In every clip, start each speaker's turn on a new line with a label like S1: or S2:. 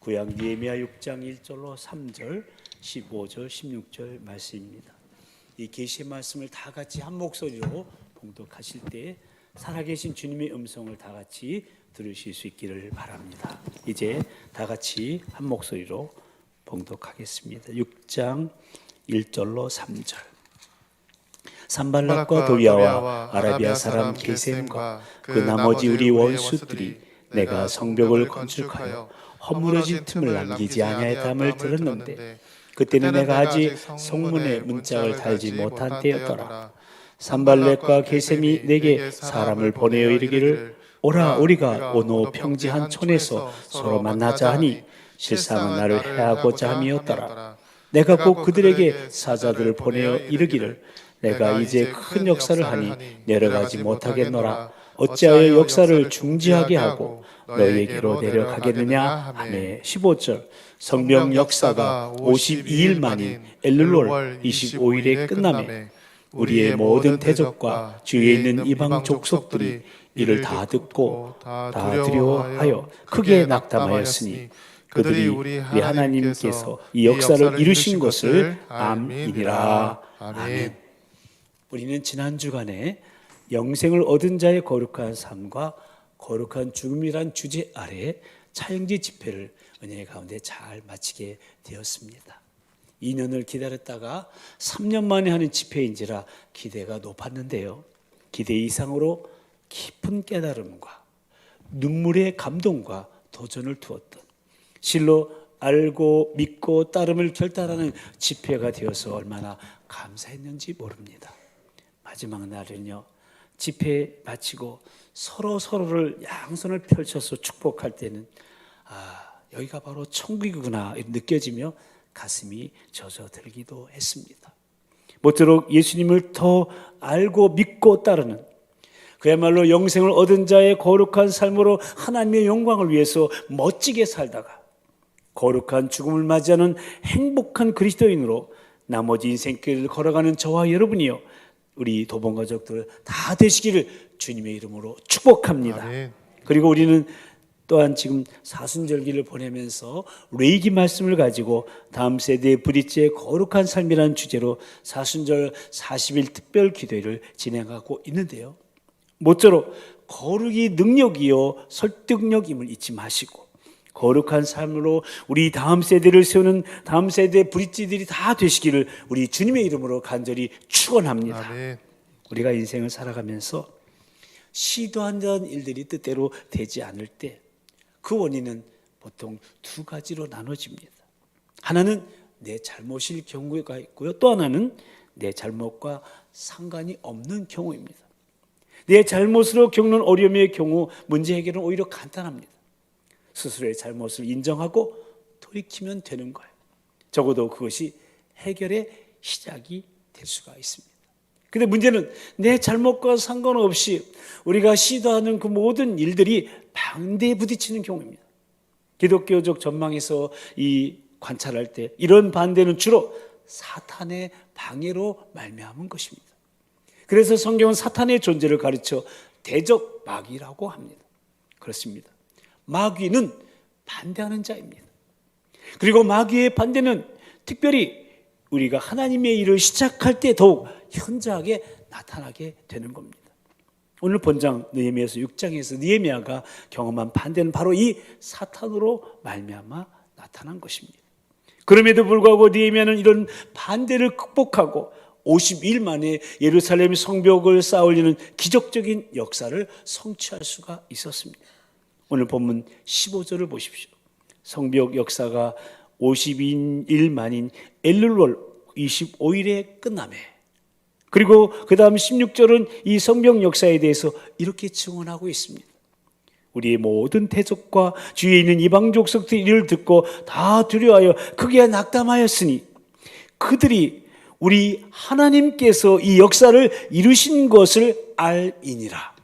S1: 구약 느헤미야 6장 1절로 3절, 15절, 16절 말씀입니다. 이 계시의 말씀을 다 같이 한 목소리로 봉독하실 때 살아계신 주님의 음성을 다 같이 들으실 수 있기를 바랍니다. 이제 다 같이 한 목소리로 봉독하겠습니다. 6장 1절로 3절. 산발락과 도비아와 아라비아 사람 게셈과 그 나머지 우리 원수들이 내가 성벽을 건축하여 허물어진 틈을 남기지 아니하였음을 들었는데 그때는 내가 아직 성문에 문짝을 달지 못한 때였더라. 산발락과 게셈이 내게 사람을 보내어 이르기를 오라 우리가 오노 평지한 촌에서 서로 만나자 하니 실상은 나를 해하고자 함이었더라. 내가 곧 그들에게 사자들을 보내어 이르기를 내가 이제 큰 역사를 하니 내려가지 못하겠노라. 어찌하여 역사를 중지하게 하고 너희에게로 내려가겠느냐 하매 15절. 성경 역사가 52일 만인 엘룰월 25일에 끝나매 우리의 모든 대적과 주위에 있는 이방 족속들이 이를 다 듣고 다 두려워하여 크게 낙담하였으니 그들이 우리 하나님께서 이 역사를 이루신 것을 암이니라. 아멘. 우리는 지난 주간에 영생을 얻은 자의 거룩한 삶과 거룩한 죽음이란 주제 아래 차영지 집회를 은혜 가운데 잘 마치게 되었습니다. 2년을 기다렸다가 3년 만에 하는 집회인지라 기대가 높았는데요. 기대 이상으로 깊은 깨달음과 눈물의 감동과 도전을 두었던 실로 알고 믿고 따름을 결단하는 집회가 되어서 얼마나 감사했는지 모릅니다. 마지막 날은요, 집회 마치고 서로를 양손을 펼쳐서 축복할 때는 여기가 바로 천국이구나 느껴지며 가슴이 젖어들기도 했습니다. 모쪼록 예수님을 더 알고 믿고 따르는 그야말로 영생을 얻은 자의 거룩한 삶으로 하나님의 영광을 위해서 멋지게 살다가 거룩한 죽음을 맞이하는 행복한 그리스도인으로 나머지 인생길을 걸어가는 저와 여러분이요, 우리 도봉가족들 다 되시기를 주님의 이름으로 축복합니다. 아멘. 그리고 우리는 또한 지금 사순절기를 보내면서 레이기 말씀을 가지고 다음 세대의 브릿지의 거룩한 삶이라는 주제로 사순절 40일 특별 기도회를 진행하고 있는데요. 모쪼록 거룩이 능력이요 설득력임을 잊지 마시고 거룩한 삶으로 우리 다음 세대를 세우는 다음 세대의 브릿지들이 다 되시기를 우리 주님의 이름으로 간절히 축원합니다. 아멘. 우리가 인생을 살아가면서 시도한 일들이 뜻대로 되지 않을 때 그 원인은 보통 두 가지로 나눠집니다. 하나는 내 잘못일 경우가 있고요. 또 하나는 내 잘못과 상관이 없는 경우입니다. 내 잘못으로 겪는 어려움의 경우 문제 해결은 오히려 간단합니다. 스스로의 잘못을 인정하고 돌이키면 되는 거예요. 적어도 그것이 해결의 시작이 될 수가 있습니다. 근데 문제는 내 잘못과 상관없이 우리가 시도하는 그 모든 일들이 방대에 부딪히는 경우입니다. 기독교적 전망에서 이 관찰할 때 이런 반대는 주로 사탄의 방해로 말미암은 것입니다. 그래서 성경은 사탄의 존재를 가르쳐 대적 마귀라고 합니다. 그렇습니다. 마귀는 반대하는 자입니다. 그리고 마귀의 반대는 특별히 우리가 하나님의 일을 시작할 때 더욱 현저하게 나타나게 되는 겁니다. 오늘 본장 느헤미야서 6장에서 느헤미야가 경험한 반대는 바로 이 사탄으로 말미암아 나타난 것입니다. 그럼에도 불구하고 느헤미야는 이런 반대를 극복하고 50일 만에 예루살렘 성벽을 쌓아올리는 기적적인 역사를 성취할 수가 있었습니다. 오늘 본문 15절을 보십시오. 성벽 역사가 52일 만인 엘룰월 25일에 끝나매 그리고 그 다음 16절은 이 성벽 역사에 대해서 이렇게 증언하고 있습니다. 우리의 모든 대적과 주위에 있는 이방 족속들이 이를 듣고 다 두려워하여 크게 낙담하였으니 그들이 우리 하나님께서 이 역사를 이루신 것을 알이니라.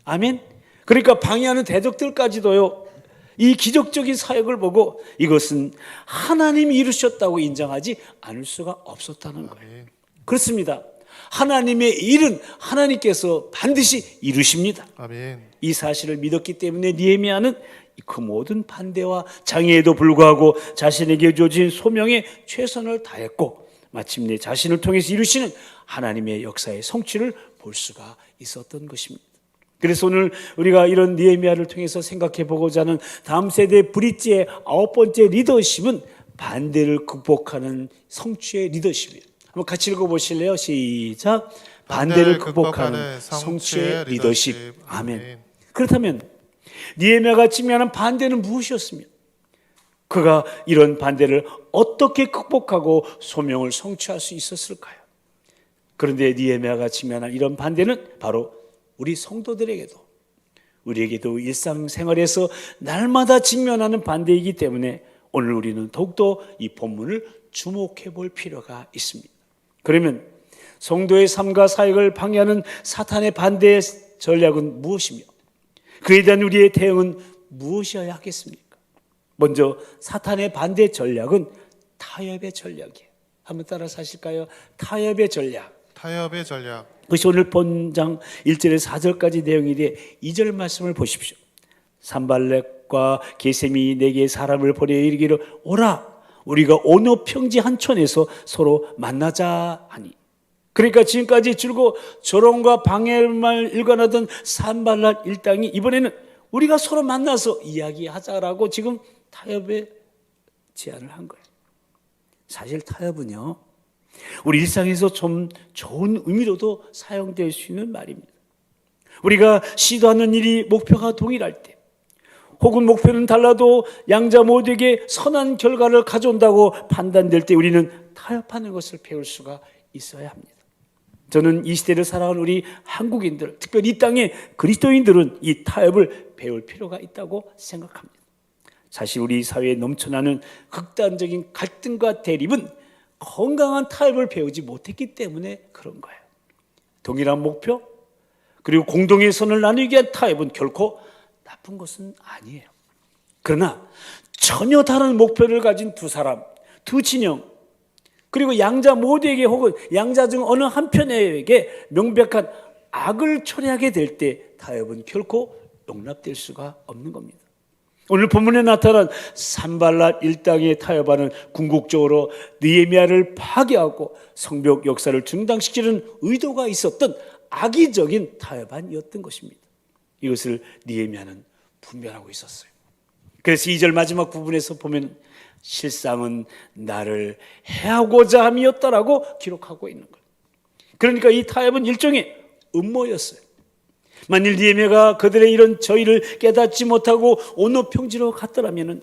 S1: 아멘. 그러니까 방해하는 대적들까지도요, 이 기적적인 사역을 보고 이것은 하나님이 이루셨다고 인정하지 않을 수가 없었다는 거예요. 그렇습니다. 하나님의 일은 하나님께서 반드시 이루십니다. 아멘. 이 사실을 믿었기 때문에 느헤미야는 그 모든 반대와 장애에도 불구하고 자신에게 주어진 소명에 최선을 다했고 마침내 자신을 통해서 이루시는 하나님의 역사의 성취를 볼 수가 있었던 것입니다. 그래서 오늘 우리가 이런 느헤미야를 통해서 생각해 보고자 하는 다음 세대 브릿지의 9번째 리더십은 반대를 극복하는 성취의 리더십이에요. 한번 같이 읽어보실래요? 시작. 반대를 극복하는 성취의 리더십. 아멘. 그렇다면 느헤미야가 직면한 반대는 무엇이었으며 그가 이런 반대를 어떻게 극복하고 소명을 성취할 수 있었을까요? 그런데 느헤미야가 직면한 이런 반대는 바로 우리 성도들에게도 우리에게도 일상생활에서 날마다 직면하는 반대이기 때문에 오늘 우리는 더욱더 이 본문을 주목해 볼 필요가 있습니다. 그러면 성도의 삶과 사역을 방해하는 사탄의 반대 전략은 무엇이며 그에 대한 우리의 대응은 무엇이어야 하겠습니까? 먼저 사탄의 반대 전략은 타협의 전략이에요. 한번 따라서 하실까요? 타협의 전략.
S2: 타협의 전략.
S1: 그것이 오늘 본장 1절에서 4절까지 내용인데 2절 말씀을 보십시오. 산발렛과 게셈이 내게 사람을 보내 이르기를 오라 우리가 오노 평지 한 촌에서 서로 만나자 하니. 그러니까 지금까지 줄고 조롱과 방해만 일관하던 산발랏 일당이 이번에는 우리가 서로 만나서 이야기하자라고 지금 타협의 제안을 한 거예요. 사실 타협은요 우리 일상에서 좀 좋은 의미로도 사용될 수 있는 말입니다. 우리가 시도하는 일이 목표가 동일할 때 혹은 목표는 달라도 양자 모두에게 선한 결과를 가져온다고 판단될 때 우리는 타협하는 것을 배울 수가 있어야 합니다. 저는 이 시대를 살아가는 우리 한국인들, 특별히 이 땅의 그리스도인들은 이 타협을 배울 필요가 있다고 생각합니다. 사실 우리 사회에 넘쳐나는 극단적인 갈등과 대립은 건강한 타협을 배우지 못했기 때문에 그런 거예요. 동일한 목표 그리고 공동의 선을 나누기 위한 타협은 결코 나쁜 것은 아니에요. 그러나 전혀 다른 목표를 가진 두 사람, 두 진영 그리고 양자 모두에게 혹은 양자 중 어느 한편에게 명백한 악을 초래하게 될 때 타협은 결코 용납될 수가 없는 겁니다. 오늘 본문에 나타난 산발랏 일당의 타협안은 궁극적으로 느헤미야를 파괴하고 성벽 역사를 중단시키는 의도가 있었던 악의적인 타협안이었던 것입니다. 이것을 느헤미야는 분별하고 있었어요. 그래서 2절 마지막 부분에서 보면 실상은 나를 해하고자 함이었다라고 기록하고 있는 거예요. 그러니까 이 타협은 일종의 음모였어요. 만일 느헤미야가 그들의 이런 저희를 깨닫지 못하고 오노 평지로 갔더라면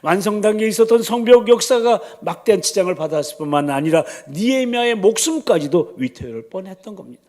S1: 완성 단계에 있었던 성벽 역사가 막대한 지장을 받았을 뿐만 아니라 느헤미야의 목숨까지도 위태로울 뻔했던 겁니다.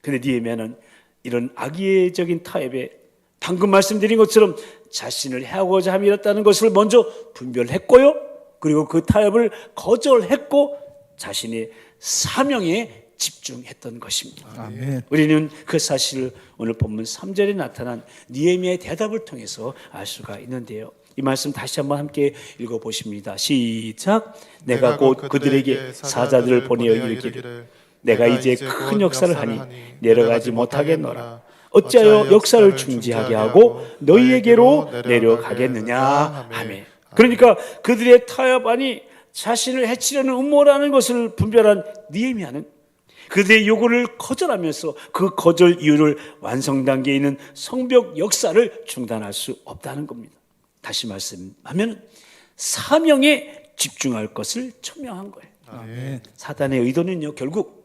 S1: 그런데 느헤미야는 이런 악의적인 타협에 방금 말씀드린 것처럼 자신을 해하고자 함이었다는 것을 먼저 분별했고요. 그리고 그 타협을 거절했고 자신의 사명에 집중했던 것입니다.
S2: 아멘.
S1: 우리는 그 사실을 오늘 본문 3절에 나타난 느헤미야의 대답을 통해서 알 수가 있는데요. 이 말씀 다시 한번 함께 읽어보십니다. 시작. 내가 곧 그들에게 사자들을 보내어 이르기를 내가 이제 큰 역사를 하니 내려가지 못하겠노라. 어찌하여 역사를 중지하게 하고 너희에게로 내려가겠느냐. 아멘. 그러니까 그들의 타협안이 자신을 해치려는 음모라는 것을 분별한 느헤미야는 그들의 요구를 거절하면서 그 거절 이유를 완성 단계에 있는 성벽 역사를 중단할 수 없다는 겁니다. 다시 말씀하면 사명에 집중할 것을 천명한 거예요.
S2: 아멘.
S1: 사단의 의도는요 결국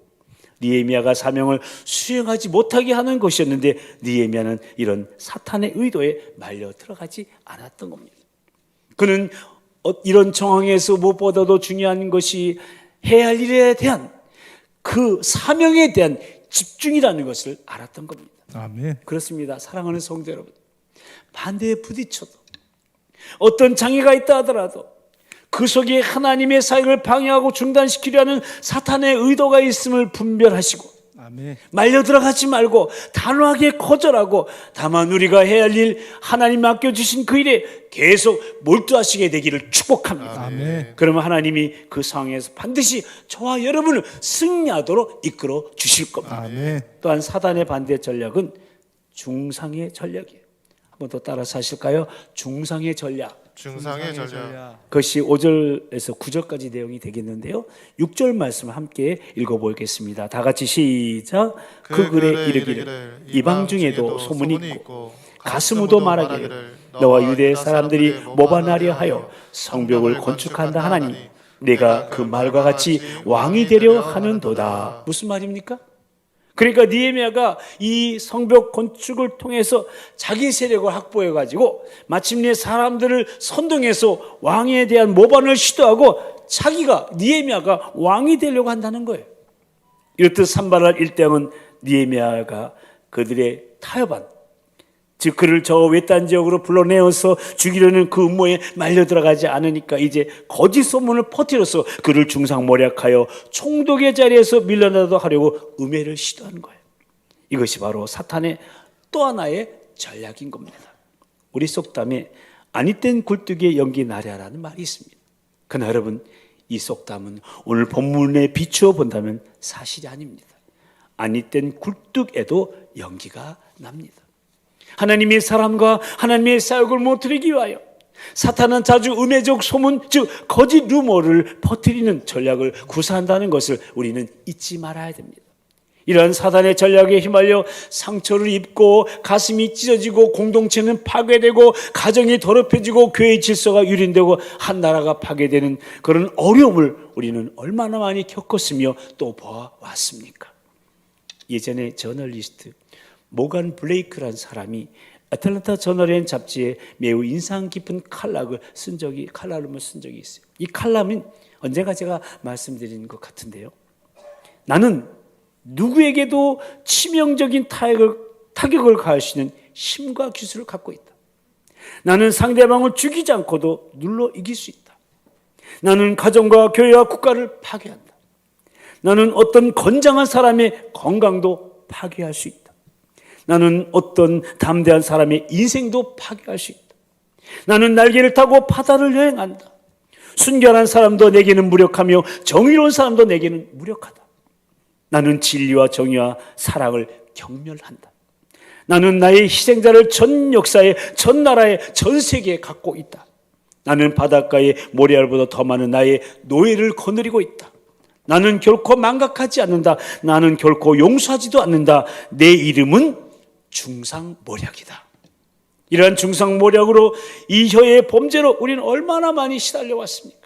S1: 느헤미야가 사명을 수행하지 못하게 하는 것이었는데 느헤미야는 이런 사탄의 의도에 말려 들어가지 않았던 겁니다. 그는 이런 정황에서 무엇보다도 중요한 것이 해야 할 일에 대한 그 사명에 대한 집중이라는 것을 알았던 겁니다.
S2: 아멘.
S1: 그렇습니다. 사랑하는 성도 여러분, 반대에 부딪혀도 어떤 장애가 있다 하더라도 그 속에 하나님의 사역을 방해하고 중단시키려는 사탄의 의도가 있음을 분별하시고
S2: 아멘.
S1: 말려 들어가지 말고 단호하게 거절하고 다만 우리가 해야 할 일 하나님 맡겨주신 그 일에 계속 몰두하시게 되기를 축복합니다.
S2: 아멘.
S1: 그러면 하나님이 그 상황에서 반드시 저와 여러분을 승리하도록 이끌어 주실 겁니다.
S2: 아멘.
S1: 또한 사단의 반대 전략은 중상의 전략이에요. 번 더 따라서 하실까요? 중상의 전략.
S2: 중상의 전략.
S1: 그것이 5절에서 9절까지 내용이 되겠는데요. 6절 말씀을 함께 읽어보겠습니다. 다 같이 시작. 그 글에 이르기를 이방 중에도 소문이 있고 가스무도 말하기를 너와 유대 사람들이 모반하려 하여 성벽을 건축한다 하나니 내가 그 말과 같이 왕이 되려 하는도다. 무슨 말입니까? 그러니까 느헤미야가 이 성벽 건축을 통해서 자기 세력을 확보해 가지고 마침내 사람들을 선동해서 왕에 대한 모반을 시도하고 자기가 느헤미야가 왕이 되려고 한다는 거예요. 이렇듯 산발랄 일당은 느헤미야가 그들의 타협한, 즉 그를 저 외딴 지역으로 불러내어서 죽이려는 그 음모에 말려 들어가지 않으니까 이제 거짓 소문을 퍼뜨려서 그를 중상모략하여 총독의 자리에서 밀려나도록 하려고 음해를 시도하는 거예요. 이것이 바로 사탄의 또 하나의 전략인 겁니다. 우리 속담에 아니 땐 굴뚝에 연기 나랴라는 말이 있습니다. 그러나 여러분, 이 속담은 오늘 본문에 비추어 본다면 사실이 아닙니다. 아니 땐 굴뚝에도 연기가 납니다. 하나님의 사람과 하나님의 사역을 못드리기 위하여 사탄은 자주 음해적 소문, 즉 거짓 루머를 퍼뜨리는 전략을 구사한다는 것을 우리는 잊지 말아야 됩니다. 이러한 사단의 전략에 휘말려 상처를 입고 가슴이 찢어지고 공동체는 파괴되고 가정이 더럽혀지고 교회의 질서가 유린되고 한 나라가 파괴되는 그런 어려움을 우리는 얼마나 많이 겪었으며 또 보아왔습니까? 예전에 저널리스트 모간 블레이크라는 사람이 애틀랜타 저널앤 잡지에 매우 인상 깊은 칼럼을 쓴 적이 있어요. 이 칼럼은 언젠가 제가 말씀드린 것 같은데요. 나는 누구에게도 치명적인 타격을 가할 수 있는 힘과 기술을 갖고 있다. 나는 상대방을 죽이지 않고도 눌러 이길 수 있다. 나는 가정과 교회와 국가를 파괴한다. 나는 어떤 건장한 사람의 건강도 파괴할 수 있다. 나는 어떤 담대한 사람의 인생도 파괴할 수 있다. 나는 날개를 타고 바다를 여행한다. 순결한 사람도 내게는 무력하며 정의로운 사람도 내게는 무력하다. 나는 진리와 정의와 사랑을 경멸한다. 나는 나의 희생자를 전 역사에, 전 나라에, 전 세계에 갖고 있다. 나는 바닷가의 모래알보다 더 많은 나의 노예를 거느리고 있다. 나는 결코 망각하지 않는다. 나는 결코 용서하지도 않는다. 내 이름은 중상모략이다. 이러한 중상모략으로 이 혀의 범죄로 우리는 얼마나 많이 시달려 왔습니까?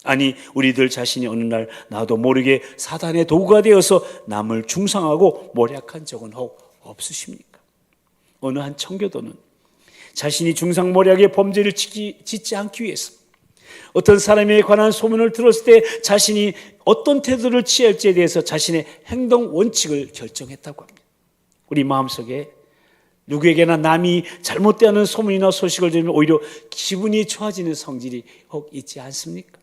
S1: 아니, 우리들 자신이 어느 날 나도 모르게 사단의 도구가 되어서 남을 중상하고 모략한 적은 혹 없으십니까? 어느 한 청교도는 자신이 중상모략의 범죄를 짓지 않기 위해서 어떤 사람에 관한 소문을 들었을 때 자신이 어떤 태도를 취할지에 대해서 자신의 행동 원칙을 결정했다고 합니다. 우리 마음속에 누구에게나 남이 잘못되는 소문이나 소식을 들으면 오히려 기분이 좋아지는 성질이 혹 있지 않습니까?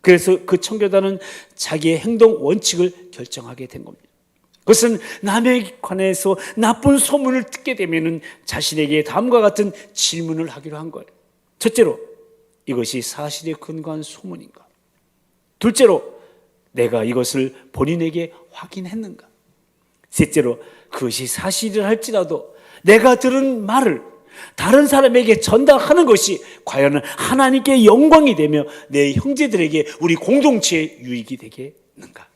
S1: 그래서 그 청교도는 자기의 행동 원칙을 결정하게 된 겁니다. 그것은 남에 관해서 나쁜 소문을 듣게 되면 자신에게 다음과 같은 질문을 하기로 한 거예요. 첫째로, 이것이 사실에 근거한 소문인가? 둘째로, 내가 이것을 본인에게 확인했는가? 셋째로, 그것이 사실이라 할지라도 내가 들은 말을 다른 사람에게 전달하는 것이 과연 하나님께 영광이 되며 내 형제들에게 우리 공동체에 유익이 되겠는가?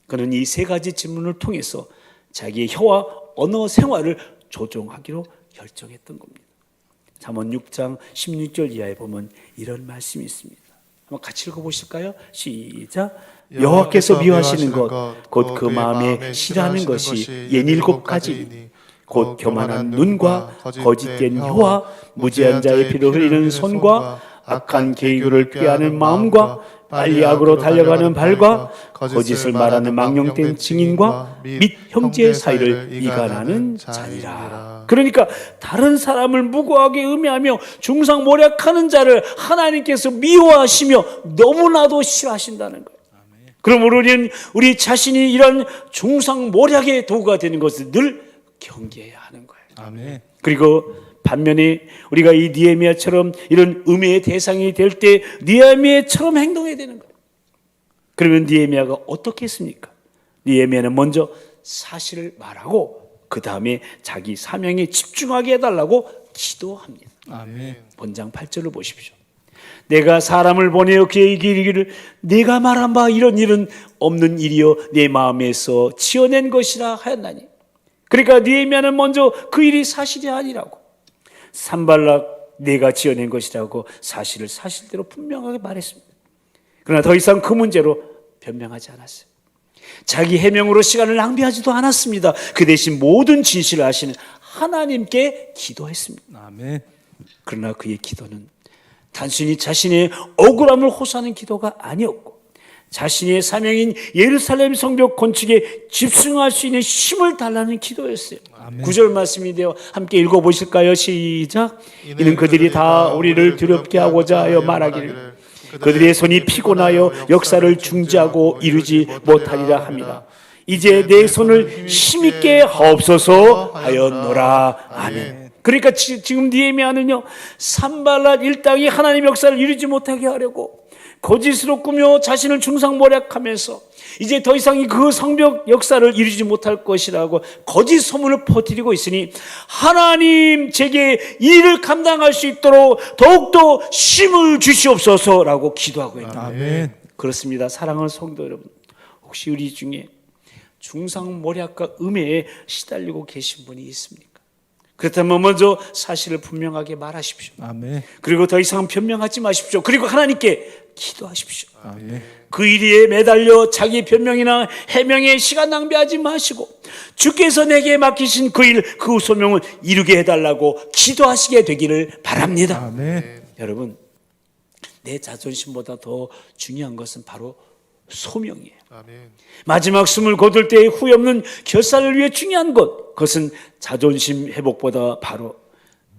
S1: 그는 이 세 가지 질문을 통해서 자기의 혀와 언어 생활을 조종하기로 결정했던 겁니다. 잠언 6장 16절 이하에 보면 이런 말씀이 있습니다. 한번 같이 읽어보실까요? 시작. 여호와께서 미워하시는 것 곧 그 마음에 싫어하는 것이 옌일곱 가지이니 곧 교만한 눈과 거짓된 혀와 무지한 자의 피를 흘리는 손과 악한 계교를 꾀하는 마음과 빨리 악으로 달려가는 발과 거짓을 말하는 망령된 증인과 및 형제의 사이를 이간하는 자니라. 그러니까 다른 사람을 무고하게 음해하며 중상모략하는 자를 하나님께서 미워하시며 너무나도 싫어하신다는 거예요. 그러므로 우리 자신이 이런 중상모략의 도구가 되는 것을 늘 경계해야 하는 거예요.
S2: 아멘.
S1: 그리고 반면에 우리가 이 느헤미야처럼 이런 음해의 대상이 될 때 느헤미야처럼 행동해야 되는 거예요. 그러면 느헤미야가 어떻게 했습니까? 느헤미야는 먼저 사실을 말하고 그 다음에 자기 사명에 집중하게 해달라고 기도합니다.
S2: 아멘.
S1: 본장 8절을 보십시오. 내가 사람을 보내어 그에게 이르기를 내가 말한 바 이런 일은 없는 일이요 내 마음에서 지어낸 것이라 하였나니. 그러니까 느헤미야는 먼저 그 일이 사실이 아니라고, 산발락 내가 지어낸 것이라고 사실을 사실대로 분명하게 말했습니다. 그러나 더 이상 그 문제로 변명하지 않았어요. 자기 해명으로 시간을 낭비하지도 않았습니다. 그 대신 모든 진실을 아시는 하나님께 기도했습니다.
S2: 아멘.
S1: 그러나 그의 기도는 단순히 자신의 억울함을 호소하는 기도가 아니었고, 자신의 사명인 예루살렘 성벽 건축에 집중할 수 있는 힘을 달라는 기도였어요.
S2: 아멘.
S1: 9절 말씀인데요, 함께 읽어보실까요? 시작. 이는 그들이 다 우리를 두렵게 하고자 하여 말하기를 그들의 손이 피곤하여 역사를 중지하고 이루지 못하리라 합니다. 이제 내 손을 힘있게 하옵소서 하였노라. 아멘. 그러니까 지금 느헤미야는요, 산발랏 일당이 하나님의 역사를 이루지 못하게 하려고 거짓으로 꾸며 자신을 중상모략하면서 이제 더 이상 그 성벽 역사를 이루지 못할 것이라고 거짓 소문을 퍼뜨리고 있으니 하나님 제게 이 일을 감당할 수 있도록 더욱더 힘을 주시옵소서라고 기도하고 있는 거예요.
S2: 아멘.
S1: 그렇습니다. 사랑하는 성도 여러분, 혹시 우리 중에 중상모략과 음해에 시달리고 계신 분이 있습니까? 그렇다면 먼저 사실을 분명하게 말하십시오.
S2: 아멘.
S1: 그리고 더 이상 변명하지 마십시오. 그리고 하나님께 기도하십시오.
S2: 아멘.
S1: 그 일에 매달려 자기 변명이나 해명에 시간 낭비하지 마시고 주께서 내게 맡기신 그 일, 그 소명을 이루게 해달라고 기도하시게 되기를 바랍니다.
S2: 아멘.
S1: 여러분, 내 자존심보다 더 중요한 것은 바로 소명이에요.
S3: 아멘.
S1: 마지막 숨을 거둘 때의 후회 없는 결사를 위해 중요한 것, 그것은 자존심 회복보다 바로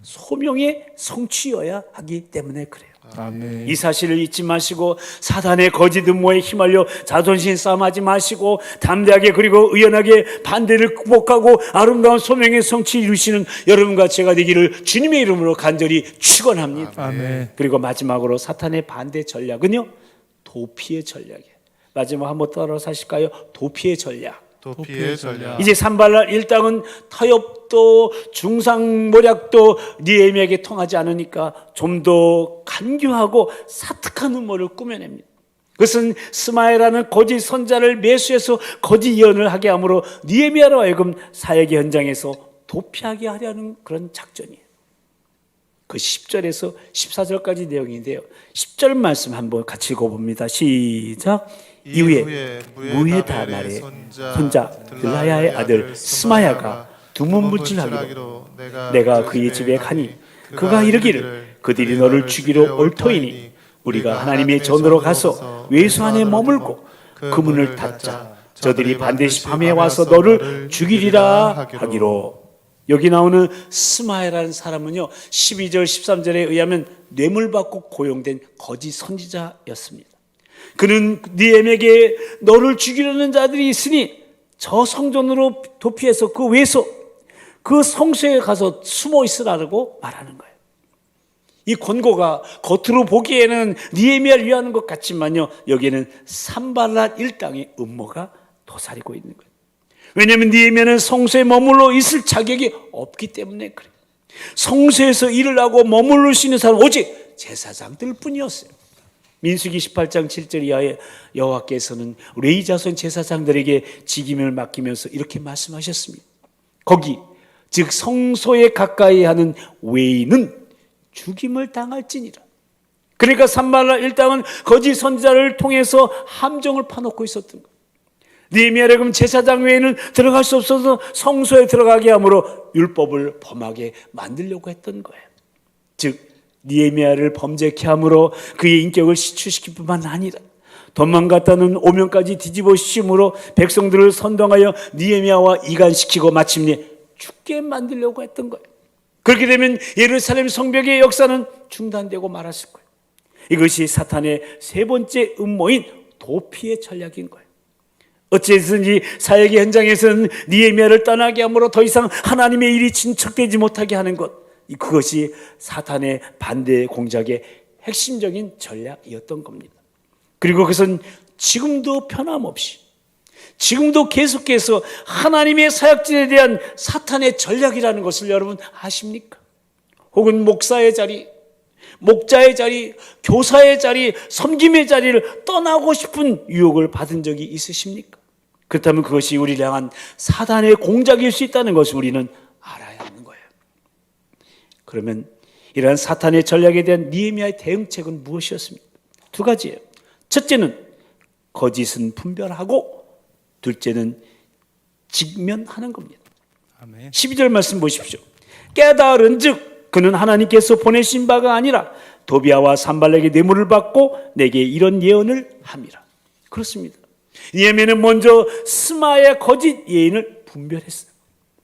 S1: 소명의 성취여야 하기 때문에 그래요.
S2: 아멘.
S1: 이 사실을 잊지 마시고 사단의 거짓 음모에 휘말려 자존심 싸움하지 마시고 담대하게 그리고 의연하게 반대를 극복하고 아름다운 소명의 성취 이루시는 여러분과 제가 되기를 주님의 이름으로 간절히 축원합니다.
S2: 아멘.
S1: 그리고 마지막으로 사탄의 반대 전략은요, 도피의 전략이에요. 마지막 한번 따라서 하실까요? 도피의 전략.
S3: 도피의 전략.
S1: 이제 산발랏 일당은 타협도 중상모략도 느헤미야에게 통하지 않으니까 좀 더 간교하고 사특한 음모를 꾸며냅니다. 그것은 스마야라는 거짓 선자를 매수해서 거짓 예언을 하게 함으로 느헤미야로 하여금 사역의 현장에서 도피하게 하려는 그런 작전이에요. 그 10절에서 14절까지 내용인데요, 10절 말씀 한번 같이 읽어봅니다. 시작. 이후에 무헤다말의 손자 들라야의 아들 스마야가 두문불질하기로 내가 그의 집에 가니 그가 이르기를 그들이 너를 죽이러 올 터이니 우리가 하나님의 전으로 가서 외수 안에 머물고 그 문을 닫자. 저들이 반드시 밤에 와서 너를 죽이리라 하기로. 여기 나오는 스마야라는 사람은요, 12절 13절에 의하면 뇌물받고 고용된 거짓 선지자였습니다. 그는 느헤미야에게 너를 죽이려는 자들이 있으니 저 성전으로 도피해서 그 외소, 그 성소에 가서 숨어 있으라고 말하는 거예요. 이 권고가 겉으로 보기에는 느헤미야를 위하는 것 같지만요, 여기에는 산발랏 일당의 음모가 도사리고 있는 거예요. 왜냐하면 느헤미야는 성소에 머물러 있을 자격이 없기 때문에 그래요. 성소에서 일을 하고 머물러 수 있는 사람은 오직 제사장들 뿐이었어요. 민수기 18장 7절 이하에 여호와께서는 레위 자손 제사장들에게 직임을 맡기면서 이렇게 말씀하셨습니다. 거기 즉 성소에 가까이 하는 외인은 죽임을 당할지니라. 그러니까 산발랏 일당은 거짓 선지자를 통해서 함정을 파놓고 있었던 거예요. 느헤미야를 그럼 제사장 외에는 들어갈 수 없어서 성소에 들어가게 함으로 율법을 범하게 만들려고 했던 거예요. 즉 느헤미야를 범죄케 함으로 그의 인격을 시추시킬 뿐만 아니라 도망갔다는 오명까지 뒤집어 씌움으로 백성들을 선동하여 느헤미야와 이간시키고 마침내 죽게 만들려고 했던 거예요. 그렇게 되면 예루살렘 성벽의 역사는 중단되고 말았을 거예요. 이것이 사탄의 세 번째 음모인 도피의 전략인 거예요. 어찌든지 사역의 현장에서는 느헤미야를 떠나게 함으로 더 이상 하나님의 일이 진척되지 못하게 하는 것, 그것이 사탄의 반대 공작의 핵심적인 전략이었던 겁니다. 그리고 그것은 지금도 변함없이, 지금도 계속해서 하나님의 사역진에 대한 사탄의 전략이라는 것을 여러분 아십니까? 혹은 목사의 자리, 목자의 자리, 교사의 자리, 섬김의 자리를 떠나고 싶은 유혹을 받은 적이 있으십니까? 그렇다면 그것이 우리를 향한 사단의 공작일 수 있다는 것을 우리는 알아야 하는 거예요. 그러면 이러한 사탄의 전략에 대한 느헤미야의 대응책은 무엇이었습니까? 두 가지예요. 첫째는 거짓은 분별하고, 둘째는 직면하는 겁니다.
S2: 아멘.
S1: 12절 말씀 보십시오. 깨달은즉 그는 하나님께서 보내신 바가 아니라 도비아와 산발락의 뇌물을 받고 내게 이런 예언을 함이라. 그렇습니다. 느헤미야는 먼저 스마의 거짓 예언을 분별했어요.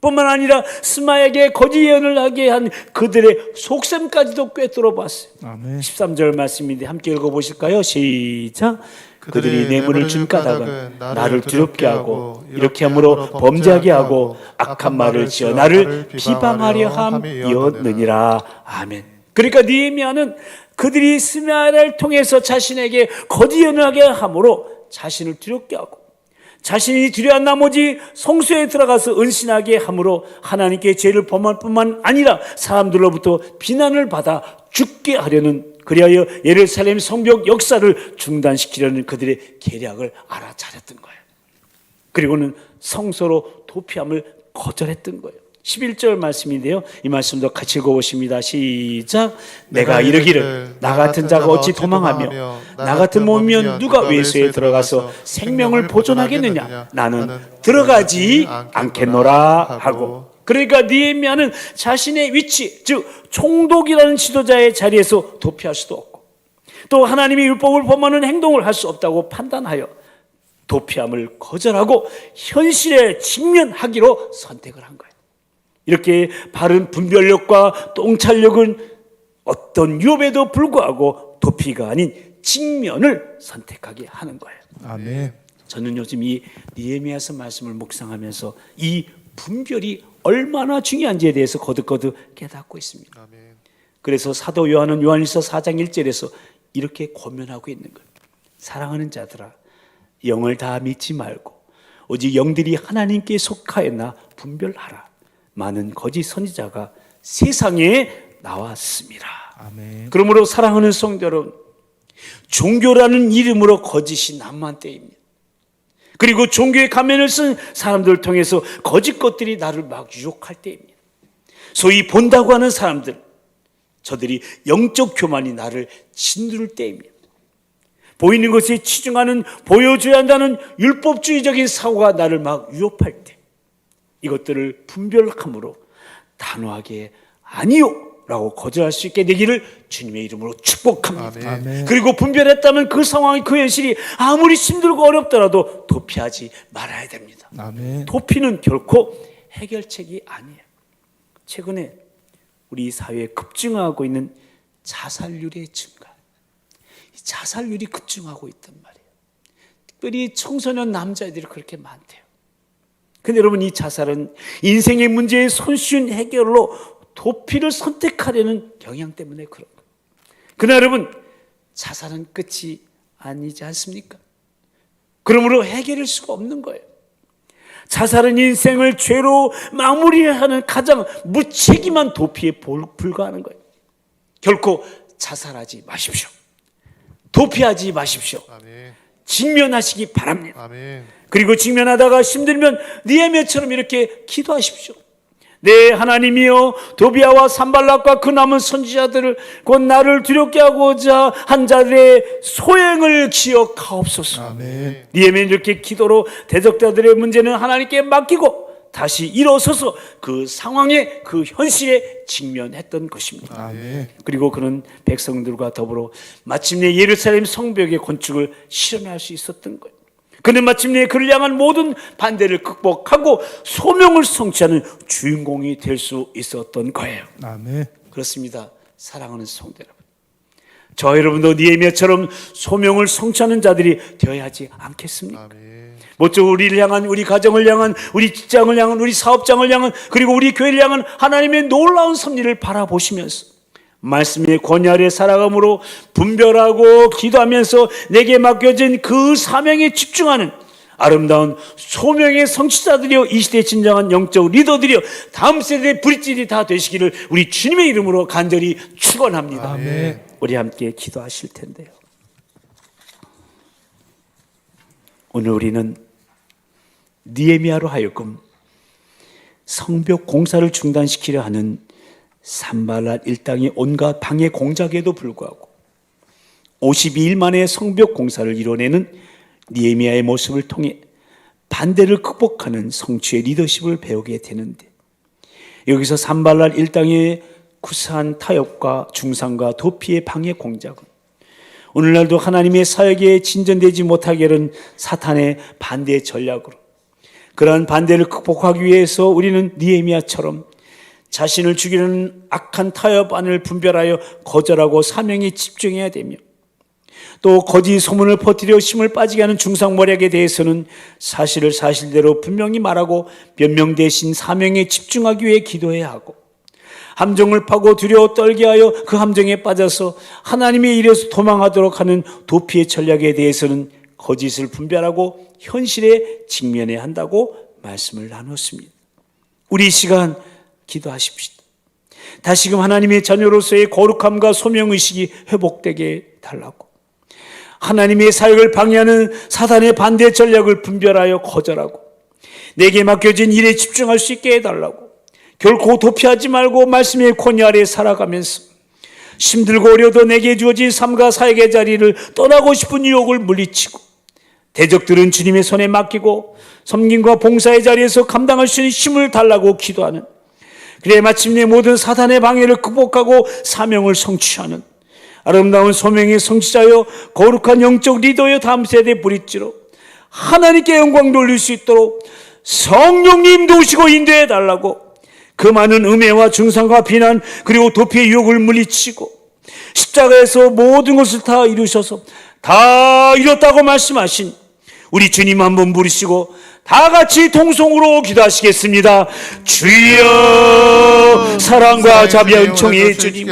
S1: 뿐만 아니라 스마에게 거짓 예언을 하게 한 그들의 속셈까지도 꿰뚫어 봤어요.
S2: 아멘.
S1: 13절 말씀인데 함께 읽어보실까요? 시작. 그들이 뇌물을 준 까닭은 나를 두렵게 하고 이렇게 함으로 범죄하게 하고 악한 말을 지어 나를 비방하려 함이었느니라. 아멘. 그러니까 느헤미야는 그들이 스마야를 통해서 자신에게 거짓 예언을 하게 함으로 자신을 두렵게 하고, 자신이 두려운 나머지 성소에 들어가서 은신하게 함으로 하나님께 죄를 범할 뿐만 아니라 사람들로부터 비난을 받아 죽게 하려는, 그리하여 예루살렘 성벽 역사를 중단시키려는 그들의 계략을 알아차렸던 거예요. 그리고는 성소로 도피함을 거절했던 거예요. 11절 말씀인데요, 이 말씀도 같이 읽어보십니다. 시작. 내가 이르기를 나 같은 자가 어찌 도망하며 나 같은 몸이면 누가 외소에 들어가서 생명을 보존하겠느냐. 나는 들어가지 않겠노라 하고. 그러니까 느헤미야는 자신의 위치, 즉 총독이라는 지도자의 자리에서 도피할 수도 없고, 또 하나님의 율법을 범하는 행동을 할 수 없다고 판단하여 도피함을 거절하고 현실에 직면하기로 선택을 한 거예요. 이렇게 바른 분별력과 통찰력은 어떤 유혹에도 불구하고 도피가 아닌 직면을 선택하게 하는 거예요.
S2: 아멘.
S1: 저는 요즘 이 느헤미야서 말씀을 묵상하면서 이 분별이 얼마나 중요한지에 대해서 거듭거듭 깨닫고 있습니다. 그래서 사도 요한은 요한일서 4장 1절에서 이렇게 고면하고 있는 거예요. 사랑하는 자들아, 영을 다 믿지 말고 오직 영들이 하나님께 속하였나 분별하라. 많은 거짓 선지자가 세상에 나왔습니다.
S2: 아멘.
S1: 그러므로 사랑하는 성도 여러분, 종교라는 이름으로 거짓이 난무한 때입니다. 그리고 종교의 가면을 쓴 사람들을 통해서 거짓 것들이 나를 막 유혹할 때입니다. 소위 본다고 하는 사람들, 저들이 영적 교만이 나를 짓누를 때입니다. 보이는 것에 치중하는, 보여줘야 한다는 율법주의적인 사고가 나를 막 위협할 때, 이것들을 분별함으로 단호하게 아니요 라고 거절할 수 있게 되기를 주님의 이름으로 축복합니다.
S2: 아멘.
S1: 그리고 분별했다면 그 상황이, 그 현실이 아무리 힘들고 어렵더라도 도피하지 말아야 됩니다.
S2: 아멘.
S1: 도피는 결코 해결책이 아니에요. 최근에 우리 사회에 급증하고 있는 자살률의 증가, 이 자살률이 급증하고 있단 말이에요. 특별히 청소년 남자애들이 그렇게 많대요. 근데 여러분, 이 자살은 인생의 문제의 손쉬운 해결로 도피를 선택하려는 경향 때문에 그런 거예요. 그러나 여러분, 자살은 끝이 아니지 않습니까? 그러므로 해결할 수가 없는 거예요. 자살은 인생을 죄로 마무리하는 가장 무책임한 도피에 불과하는 거예요. 결코 자살하지 마십시오. 도피하지 마십시오. 직면하시기 바랍니다.
S3: 아멘.
S1: 그리고 직면하다가 힘들면 느헤미야처럼 이렇게 기도하십시오. 네, 하나님이여, 도비아와 산발락과 그 남은 선지자들을 곧 나를 두렵게 하고자 한 자들의 소행을 기억하옵소서.
S2: 아멘.
S1: 느헤미야는 이렇게 기도로 대적자들의 문제는 하나님께 맡기고 다시 일어서서 그 상황에, 그 현실에 직면했던 것입니다.
S2: 아멘.
S1: 그리고 그는 백성들과 더불어 마침내 예루살렘 성벽의 건축을 실현할 수 있었던 거예요. 그는 마침내 그를 향한 모든 반대를 극복하고 소명을 성취하는 주인공이 될 수 있었던 거예요.
S2: 아멘.
S1: 그렇습니다. 사랑하는 성도 여러분, 저 여러분도 느헤미야처럼 소명을 성취하는 자들이 되어야 하지 않겠습니까? 모쪼 우리를 향한, 우리 가정을 향한, 우리 직장을 향한, 우리 사업장을 향한, 그리고 우리 교회를 향한 하나님의 놀라운 섭리를 바라보시면서 말씀의 권위 아래 살아감으로 분별하고 기도하면서 내게 맡겨진 그 사명에 집중하는 아름다운 소명의 성취자들이여 이 시대의 진정한 영적 리더들이여 다음 세대의 브릿지들이 다 되시기를 우리 주님의 이름으로 간절히 축원합니다.
S2: 아멘.
S1: 우리 함께 기도하실 텐데요. 오늘 우리는 느헤미야로 하여금 성벽 공사를 중단시키려 하는 산발랏 일당의 온갖 방해 공작에도 불구하고 52일 만에 성벽 공사를 이뤄내는 느헤미야의 모습을 통해 반대를 극복하는 성취의 리더십을 배우게 되는데, 여기서 산발랏 일당의 구사한 타협과 중상과 도피의 방해 공작은 오늘날도 하나님의 사역에 진전되지 못하게 하는 사탄의 반대 전략으로, 그러한 반대를 극복하기 위해서 우리는 느헤미야처럼 자신을 죽이려는 악한 타협안을 분별하여 거절하고 사명에 집중해야 되며, 또 거짓 소문을 퍼뜨려 힘을 빠지게 하는 중상모략에 대해서는 사실을 사실대로 분명히 말하고 변명 대신 사명에 집중하기 위해 기도해야 하고, 함정을 파고 두려워 떨게 하여 그 함정에 빠져서 하나님의 일에서 도망하도록 하는 도피의 전략에 대해서는 거짓을 분별하고 현실에 직면해야 한다고 말씀을 나눴습니다. 우리 이 시간 기도하십시다. 다시금 하나님의 자녀로서의 거룩함과 소명의식이 회복되게 달라고, 하나님의 사역을 방해하는 사단의 반대 전략을 분별하여 거절하고 내게 맡겨진 일에 집중할 수 있게 해달라고, 결코 도피하지 말고 말씀의 권위 아래 살아가면서 힘들고 어려도 내게 주어진 삶과 사역의 자리를 떠나고 싶은 유혹을 물리치고 대적들은 주님의 손에 맡기고 섬김과 봉사의 자리에서 감당할 수 있는 힘을 달라고 기도하는, 그래 마침내 모든 사단의 방해를 극복하고 사명을 성취하는 아름다운 소명의 성취자여 거룩한 영적 리더여 다음 세대 브릿지로 하나님께 영광 돌릴 수 있도록 성령님 도우시고 인도해 달라고, 그 많은 음해와 중상과 비난 그리고 도피의 유혹을 물리치고 십자가에서 모든 것을 다 이루셔서 다 이뤘다고 말씀하신 우리 주님 한번 부르시고 다 같이 통성으로 기도하시겠습니다. 주여, 사랑과 자비와 은총의 주님,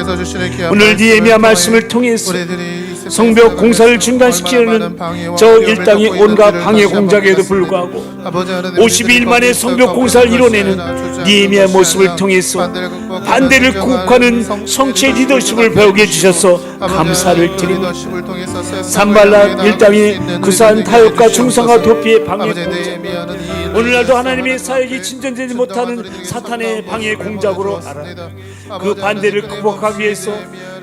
S1: 오늘 느헤미야 말씀을 통해서 성벽 공사를 중단시키려는 저 일당의 온갖 방해 공작에도 불구하고 52일 만에 성벽 공사를 이뤄내는 느헤미야 모습을 통해서 반대를 극복하는 성취의 리더십을 배우게 해주셔서 감사를 드립니다. 산발랏 일당의 구사한 타협과 중상과 도피의 방해 공작, 오늘날도 하나님의 사역이 진전되지 못하는 사탄의 방해 공작으로 알아 그 반대를 극복하기 위해서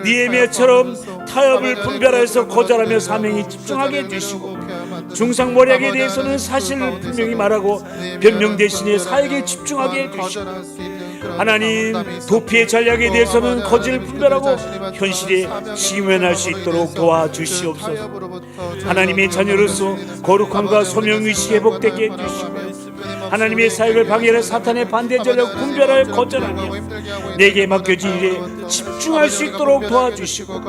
S1: 느헤미야처럼 타협을 분별해서 거절하며 사명에 집중하게 해주시고, 중상모략에 대해서는 사실을 분명히 말하고 변명 대신에 사역에 집중하게 해주시고, 하나님 도피의 전략에 대해서는 거짓을 분별하고 현실에 직면할 수 있도록 도와주시옵소서. 하나님의 자녀로서 거룩함과 소명의식이 회복되게 해주시고, 하나님의 사역을 방해하는 사탄의 반대 전략을 분별하여 거절하며 내게 맡겨진 일에 집중할 수 있도록 도와주시고,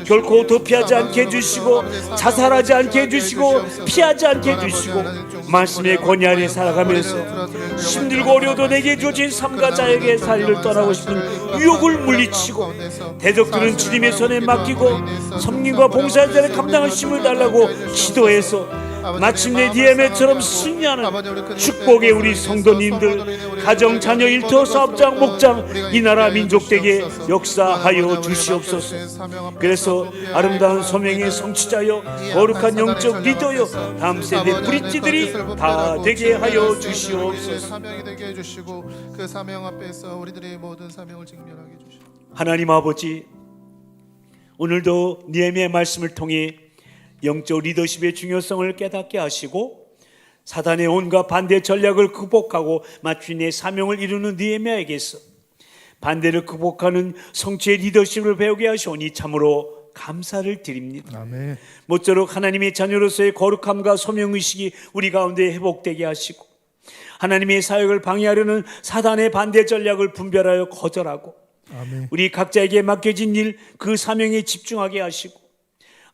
S1: 결코 도피하지 않게 해주시고 자살하지 않게 해주시고 피하지 않게 해주시고, 말씀의 권위 아래 살아가면서 힘들고 어려워도 내게 주어진 삶과 자에게 살리를 떠나고 싶은 유혹을 물리치고 대적들은 주님의 손에 맡기고 섬김과 봉사의 자를 감당할 힘을 달라고 기도해서 마침내 느헤미야처럼 승리하는 축복의 우리 성도님들, 가정, 자녀, 일터, 사업장, 목장, 이 나라 민족되게 역사하여 주시옵소서. 그래서 아름다운 소명의 성취자여 거룩한 영적 리더여 다음 세대 브릿지들이 다 되게 하여 주시옵소서.
S2: 그 사명 앞에서 우리들의 모든 사명을 직면하게 해주시옵소서.
S1: 하나님 아버지, 오늘도 느헤미야의 말씀을 통해 영적 리더십의 중요성을 깨닫게 하시고 사단의 온갖 반대 전략을 극복하고 마침내 사명을 이루는 느헤미야에게서 반대를 극복하는 성취의 리더십을 배우게 하시오니 참으로 감사를 드립니다.
S2: 아멘.
S1: 모쪼록 하나님의 자녀로서의 거룩함과 소명의식이 우리 가운데 회복되게 하시고 하나님의 사역을 방해하려는 사단의 반대 전략을 분별하여 거절하고
S2: 아멘.
S1: 우리 각자에게 맡겨진 일 그 사명에 집중하게 하시고,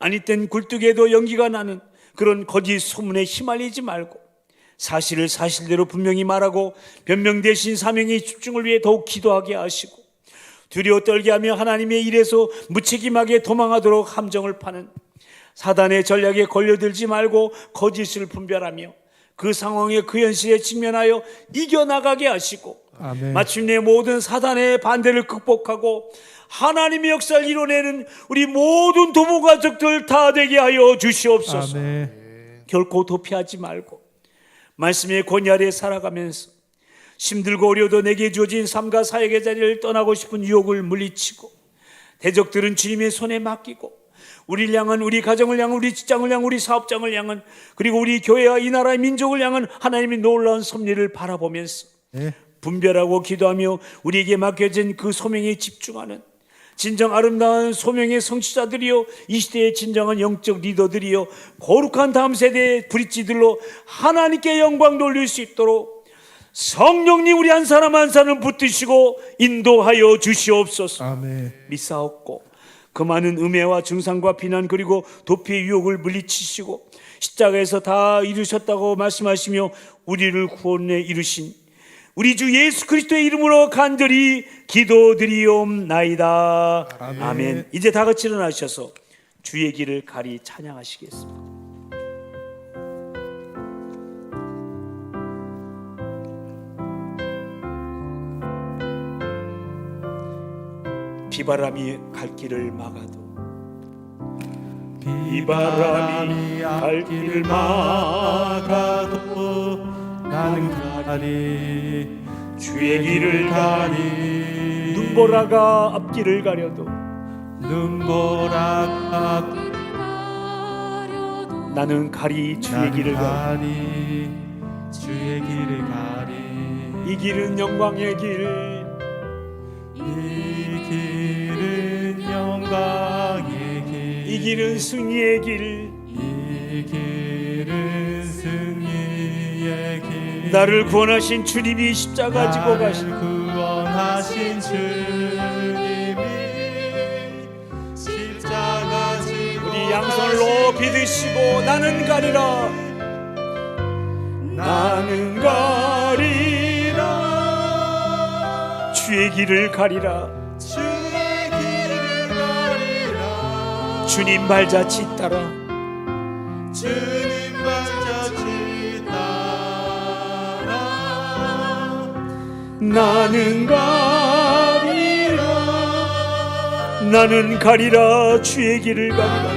S1: 아니 땐 굴뚝에도 연기가 나는 그런 거짓 소문에 휘말리지 말고 사실을 사실대로 분명히 말하고 변명 대신 사명의 집중을 위해 더욱 기도하게 하시고, 두려워 떨게 하며 하나님의 일에서 무책임하게 도망하도록 함정을 파는 사단의 전략에 걸려들지 말고 거짓을 분별하며 그 상황에 그 현실에 직면하여 이겨나가게 하시고
S3: 아멘.
S1: 마침내 모든 사단의 반대를 극복하고 하나님의 역사를 이뤄내는 우리 모든 도모 가족들 다 되게 하여 주시옵소서.
S3: 아멘.
S1: 결코 도피하지 말고 말씀의 권위 아래 살아가면서 힘들고 어려도 내게 주어진 삶과 사역의 자리를 떠나고 싶은 유혹을 물리치고 대적들은 주님의 손에 맡기고 우리를 향한, 우리 가정을 향한, 우리 직장을 향한, 우리 사업장을 향한, 그리고 우리 교회와 이 나라의 민족을 향한 하나님의 놀라운 섭리를 바라보면서
S3: 네.
S1: 분별하고 기도하며 우리에게 맡겨진 그 소명에 집중하는 진정 아름다운 소명의 성취자들이요, 이 시대의 진정한 영적 리더들이요, 거룩한 다음 세대의 브릿지들로 하나님께 영광 돌릴 수 있도록 성령님 우리 한 사람 한 사람을 붙드시고 인도하여 주시옵소서.
S3: 아멘.
S1: 믿사옵고 그 많은 음해와 증상과 비난 그리고 도피의 유혹을 물리치시고 십자가에서 다 이루셨다고 말씀하시며 우리를 구원에 이루신 우리 주 예수 그리스도의 이름으로 간절히 기도드리옵나이다.
S3: 아멘.
S1: 아멘. 이제 다 같이 일어나셔서 주의 길을 가리 찬양하시겠습니다. 비바람이 갈 길을 막아도 비바람이 갈 길을
S3: 막아도 나는 가리
S1: 주의 길을 가리 눈보라가 앞길을 가려도
S3: 눈보라가
S1: 나는 가리 주의 길을 가리
S3: 주의 길을 가리
S1: 이 길은 영광의 길
S3: 이 길은 영광의 길
S1: 이 길은 승리의 길
S3: 이 길은 승리의 길
S1: 나를 구원하신 주님이 십자가 지고 가신
S3: 구원하신 주님이 십자가 지고
S1: 우리 양손을 높이 드시고 나는 가리라 나는 가리라 주의 길을 가리라
S3: 주의 길을 가리라
S1: 주님 발자취 따라
S3: 주님 발자취 따라
S1: 나는 가리라 나는 가리라 주의 길을 가리라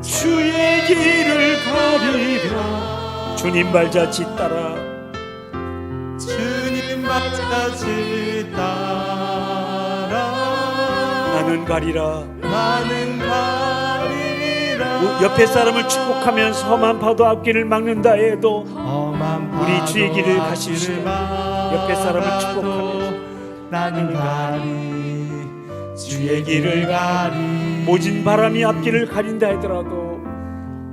S1: 주의 길을 가리라 주님 발자취 따라
S3: 주님 발자취 따라
S1: 나는 가리라
S3: 나는 가리라
S1: 옆에 사람을 축복하면서 험한 파도 앞길을 막는다 해도
S3: 험한
S1: 우리 주의 길을
S3: 파도
S1: 가십시오.
S3: 앞길을
S1: 옆에 사람을
S3: 막아도
S1: 축복하면서
S3: 나는 가리
S1: 주의 길을
S3: 가리
S1: 모진 바람이 앞길을 가린다 하더라도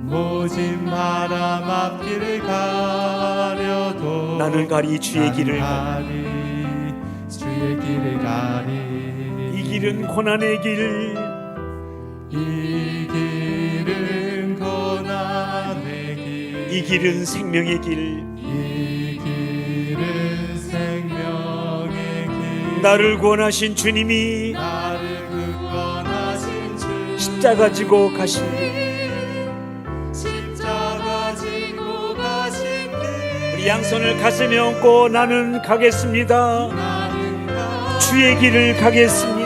S3: 모진 바람 앞길을 가려도
S1: 나는 가리 주의 길을
S3: 가리 주의 길을 가리
S1: 이 길은 고난의 길
S3: 이 길은 고난의 길
S1: 이 길은 생명의 길
S3: 이 길은 생명의 길
S1: 나를 구원하신 주님이
S3: 나를 구원하신 주
S1: 십자가 지고 가신 길
S3: 십자가 지고 가신 길
S1: 우리 양손을 가슴에 얹고 나는 가겠습니다
S3: 나는 가
S1: 주의 길을 가겠습니다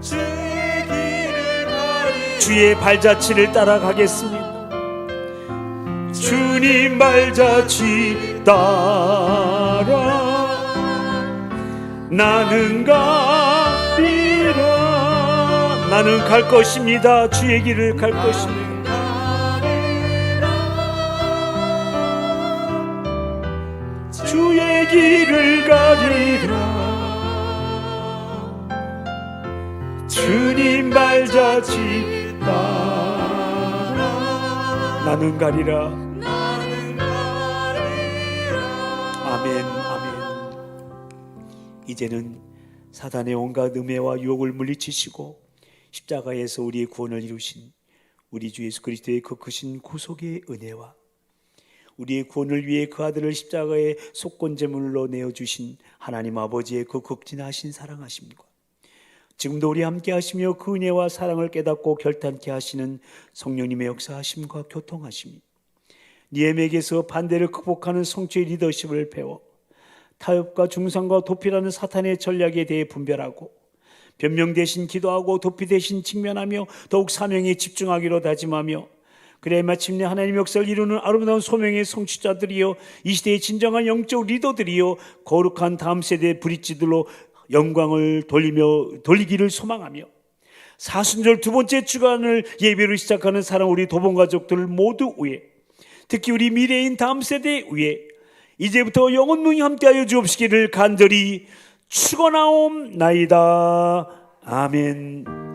S3: 주의 길을 가리
S1: 주의 발자취를 따라가겠습니다 주님 발자취 따라 나는 가리라 나는 갈 것입니다 주의 길을 갈 것입니다 주의 길을 가리라 주님 발자취 따라 나는 가리라 아멘 아멘 이제는 사단의 온갖 음해와 유혹을 물리치시고 십자가에서 우리의 구원을 이루신 우리 주 예수 그리스도의 그 크신 구속의 은혜와 우리의 구원을 위해 그 아들을 십자가에 속건제물로 내어주신 하나님 아버지의 그 극진하신 사랑하심과 지금도 우리 함께 하시며 그 은혜와 사랑을 깨닫고 결단케 하시는 성령님의 역사하심과 교통하심이 니엠에게서 반대를 극복하는 성취의 리더십을 배워 타협과 중상과 도피라는 사탄의 전략에 대해 분별하고 변명 대신 기도하고 도피 대신 직면하며 더욱 사명에 집중하기로 다짐하며 그래 마침내 하나님의 역사를 이루는 아름다운 소명의 성취자들이여 이 시대의 진정한 영적 리더들이여 거룩한 다음 세대의 브릿지들로 영광을 돌리기를 소망하며 사순절 두 번째 주간을 예배로 시작하는 사랑 우리 도봉가족들 모두 위해 특히 우리 미래인 다음 세대 위해 이제부터 영원히 함께하여 주옵시기를 간절히 축원하옵나이다. 아멘.